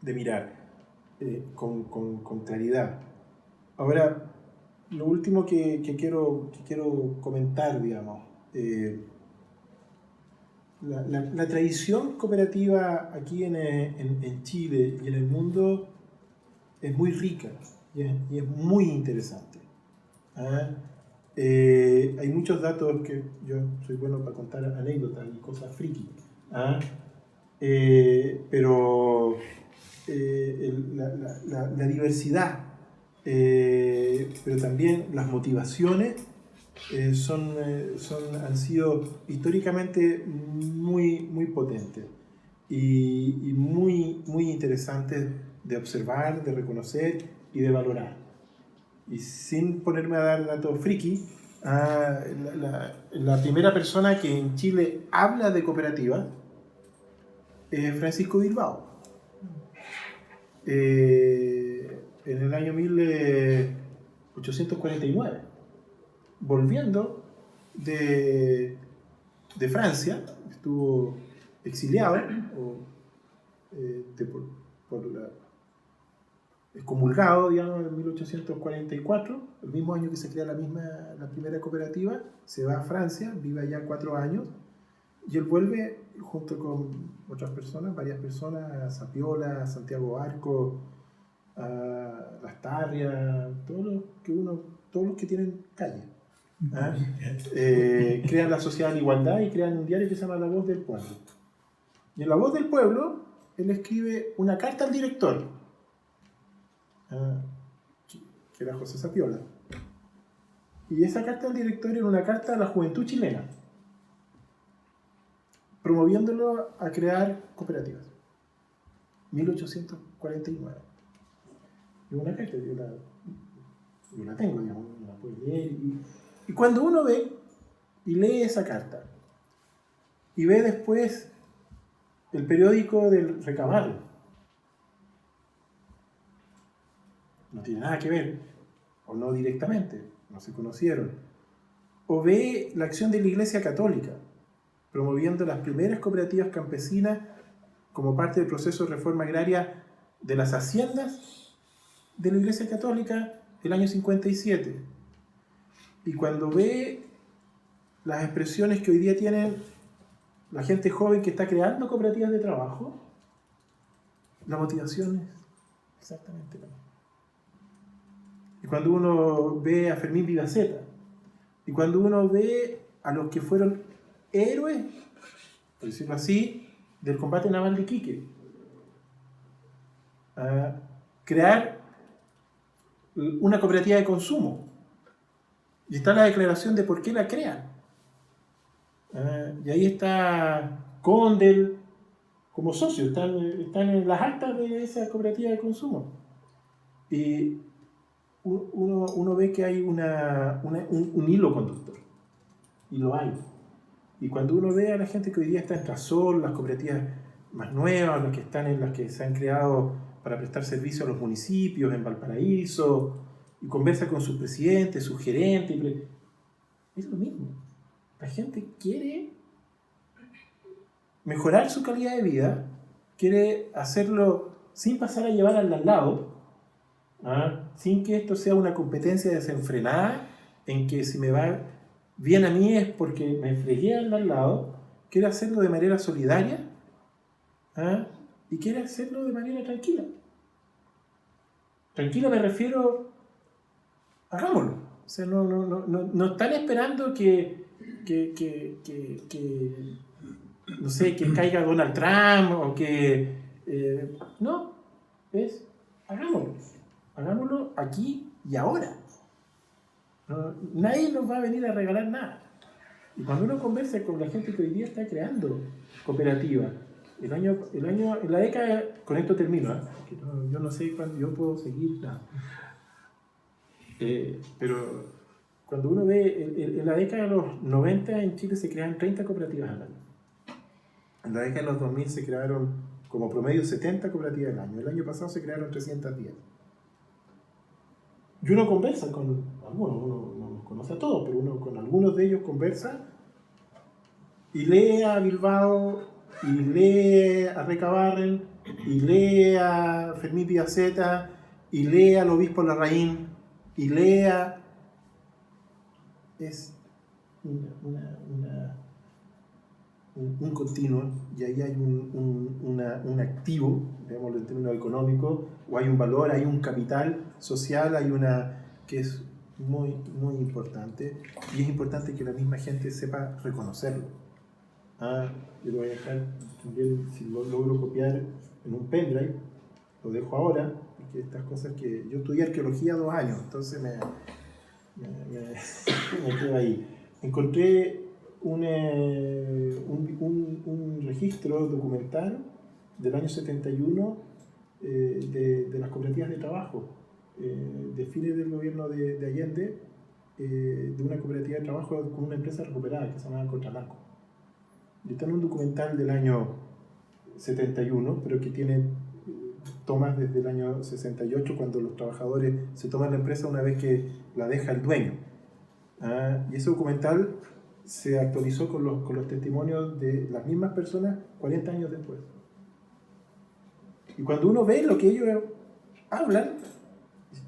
mirar con claridad. Ahora, lo último que quiero comentar, digamos, la tradición cooperativa aquí en Chile y en el mundo es muy rica y es muy interesante. Hay muchos datos que yo soy bueno para contar anécdotas y cosas friki, pero la diversidad, pero también las motivaciones han sido históricamente muy potentes y muy interesantes de observar, de reconocer y de valorar. Y sin ponerme a dar datos friki, la primera persona que en Chile habla de cooperativa es Francisco Bilbao. En el año 1849, volviendo de Francia, estuvo exiliado excomulgado, digamos, en 1844, el mismo año que se crea la primera cooperativa, se va a Francia, vive allá 4 años, y él vuelve junto con otras personas, varias personas, a Sapiola, a Santiago Arco, a Las Tarrias, todos los que tienen calle. Crean la Sociedad de Igualdad y crean un diario que se llama La Voz del Pueblo. Y en La Voz del Pueblo, él escribe una carta al director, que era José Sapiola. Y esa carta al director era una carta a la juventud chilena, promoviéndolo a crear cooperativas. 1849. Y una carta, yo la tengo, digamos, la puedo leer. Y cuando uno ve y lee esa carta, y ve después el periódico del Recabarro, no tiene nada que ver, o no directamente, no se conocieron, o ve la acción de la Iglesia Católica, promoviendo las primeras cooperativas campesinas como parte del proceso de reforma agraria de las haciendas de la Iglesia Católica el año 57. Y cuando ve las expresiones que hoy día tienen la gente joven que está creando cooperativas de trabajo, la motivación es exactamente la misma. Y cuando uno ve a Fermín Vivaceta, y cuando uno ve a los que fueron héroes, por decirlo así, del combate naval de Iquique, a crear una cooperativa de consumo. Y está la declaración de por qué la crean. Y ahí está Condel como socio, están en las actas de esa cooperativa de consumo. Y uno ve que hay un hilo conductor. Y lo hay. Y cuando uno ve a la gente que hoy día está en Trasol, las cooperativas más nuevas, las que se han creado para prestar servicio a los municipios en Valparaíso, y conversa con sus presidentes, sus gerentes, es lo mismo. La gente quiere mejorar su calidad de vida, quiere hacerlo sin pasar a llevar al lado, sin que esto sea una competencia desenfrenada, en que si me va bien a mí es porque me fregué al lado, quiere hacerlo de manera solidaria, y quiere hacerlo de manera tranquila. Tranquila me refiero, hagámoslo. O sea, no están esperando que no sé, que caiga Donald Trump o que... no, es hagámoslo aquí y ahora. Nadie nos va a venir a regalar nada. Y cuando uno conversa con la gente que hoy día está creando cooperativas, en la década, con esto termino, yo no sé cuándo yo puedo seguir nada. Pero cuando uno ve, en la década de los 90 en Chile se crearon 30 cooperativas al año. En la década de los 2000 se crearon como promedio 70 cooperativas al año. El año pasado se crearon 310. Y uno conversa con algunos, uno no los conoce a todos, pero uno con algunos de ellos conversa y lee a Bilbao, y lee a Recabarren, y lee a Fermín Pidaceta, y lee al obispo Larraín, y lee a... Es un continuo, y ahí hay un activo, veámoslo en términos económicos, o hay un valor, hay un capital social, hay una que es muy, muy importante, y es importante que la misma gente sepa reconocerlo. Yo lo voy a dejar también, si lo logro copiar en un pendrive, lo dejo ahora, porque estas cosas que... Yo estudié arqueología 2 años, entonces me quedo ahí. Encontré un registro documental del año 71 de las cooperativas de trabajo, de fines del gobierno de Allende, de una cooperativa de trabajo con una empresa recuperada que se llamaba Contralarco. Y está en un documental del año 71, pero que tiene tomas desde el año 68, cuando los trabajadores se toman la empresa una vez que la deja el dueño. Y ese documental se actualizó con los testimonios de las mismas personas 40 años después. Y cuando uno ve lo que ellos hablan,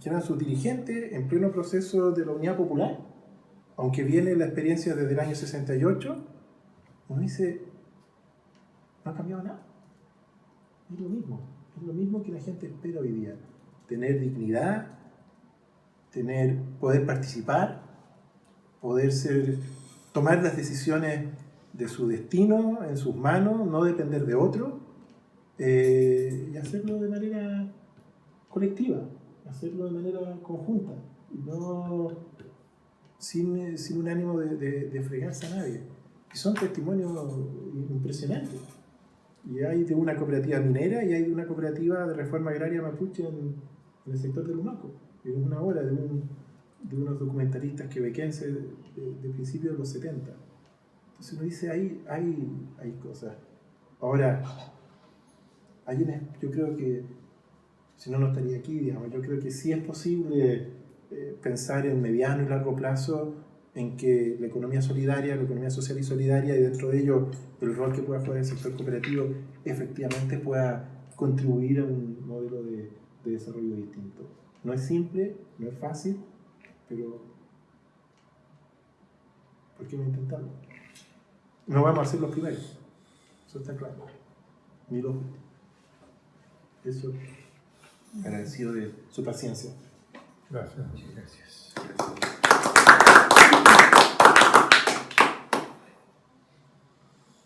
que eran sus dirigentes en pleno proceso de la Unidad Popular, aunque viene la experiencia desde el año 68, uno dice, no ha cambiado nada. Es lo mismo que la gente espera hoy día. Tener dignidad, poder participar, tomar las decisiones de su destino en sus manos, no depender de otro, y hacerlo de manera colectiva, hacerlo de manera conjunta, y no sin un ánimo de fregarse a nadie. Y son testimonios impresionantes. Y hay de una cooperativa minera y hay de una cooperativa de reforma agraria mapuche en el sector del Humaco. Es una obra de unos documentalistas quebequenses de principios de los 70. Entonces uno dice, hay cosas. Ahora, yo creo que, si no estaría aquí, digamos, yo creo que sí es posible pensar en mediano y largo plazo en que la economía solidaria, la economía social y solidaria, y dentro de ello el rol que pueda jugar el sector cooperativo, efectivamente pueda contribuir a un modelo de desarrollo distinto. No es simple, no es fácil, pero ¿por qué no intentarlo? No vamos a ser los primeros, eso está claro, ni los últimos. Eso, agradecido de su paciencia. Gracias. Gracias.